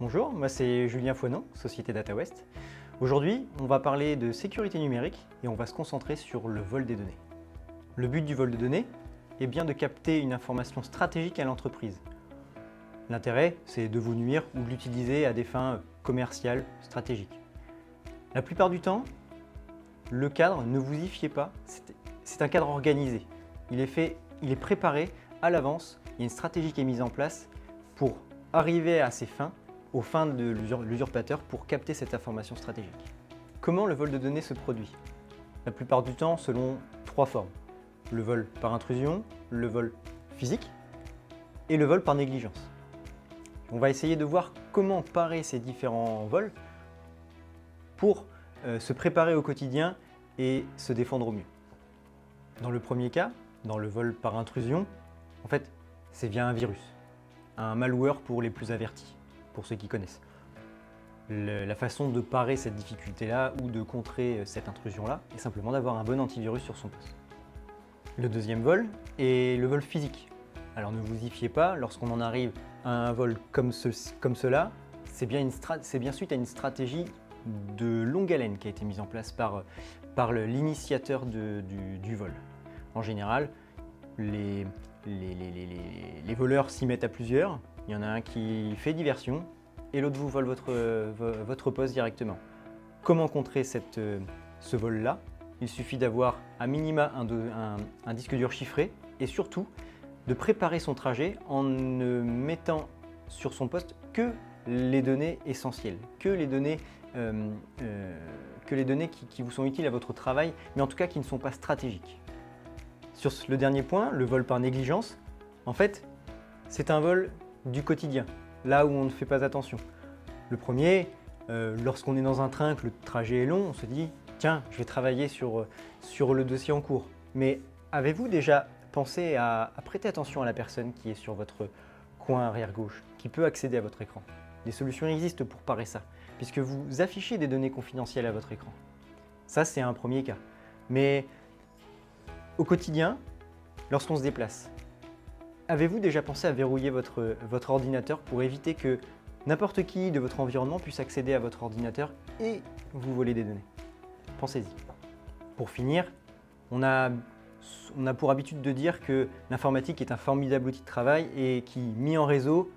Bonjour, moi c'est Julien Foinon, Société Data West. Aujourd'hui, on va parler de sécurité numérique et on va se concentrer sur le vol des données. Le but du vol de données est bien de capter une information stratégique à l'entreprise. L'intérêt, c'est de vous nuire ou de l'utiliser à des fins commerciales, stratégiques. La plupart du temps, le cadre, ne vous y fiez pas, c'est un cadre organisé. Il est préparé à l'avance, il y a une stratégie qui est mise en place pour arriver à ses fins, aux fins de l'usurpateur pour capter cette information stratégique. Comment le vol de données se produit? La plupart du temps selon trois formes. Le vol par intrusion, le vol physique et le vol par négligence. On va essayer de voir comment parer ces différents vols pour se préparer au quotidien et se défendre au mieux. Dans le premier cas, dans le vol par intrusion, en fait, c'est via un virus, un malware pour les plus avertis, pour ceux qui connaissent. La façon de parer cette difficulté-là ou de contrer cette intrusion-là est simplement d'avoir un bon antivirus sur son poste. Le deuxième vol est le vol physique. Alors ne vous y fiez pas, lorsqu'on en arrive à un vol comme cela, c'est bien suite à une stratégie de longue haleine qui a été mise en place par l'initiateur du vol. En général, les voleurs s'y mettent à plusieurs, il y en a un qui fait diversion et l'autre vous vole votre poste directement. Comment contrer ce vol-là? Il suffit d'avoir à minima un disque dur chiffré et surtout de préparer son trajet en ne mettant sur son poste que les données essentielles, que les données qui vous sont utiles à votre travail, mais en tout cas qui ne sont pas stratégiques. Sur le dernier point, le vol par négligence, en fait, c'est un vol du quotidien, là où on ne fait pas attention. Le premier, lorsqu'on est dans un train, que le trajet est long, on se dit « Tiens, je vais travailler sur le dossier en cours ». Mais avez-vous déjà pensé à prêter attention à la personne qui est sur votre coin arrière-gauche, qui peut accéder à votre écran? Des solutions existent pour parer ça, puisque vous affichez des données confidentielles à votre écran. Ça, c'est un premier cas. Mais au quotidien, lorsqu'on se déplace, avez-vous déjà pensé à verrouiller votre ordinateur pour éviter que n'importe qui de votre environnement puisse accéder à votre ordinateur et vous voler des données? Pensez-y. Pour finir, on a pour habitude de dire que l'informatique est un formidable outil de travail et qui, mis en réseau,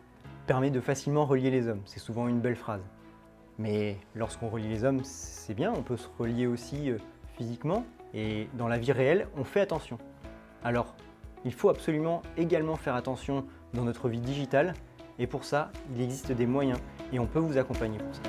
permet de facilement relier les hommes. C'est souvent une belle phrase. Mais lorsqu'on relie les hommes, c'est bien, on peut se relier aussi physiquement et dans la vie réelle, on fait attention. Alors, il faut absolument également faire attention dans notre vie digitale et pour ça, il existe des moyens et on peut vous accompagner pour ça.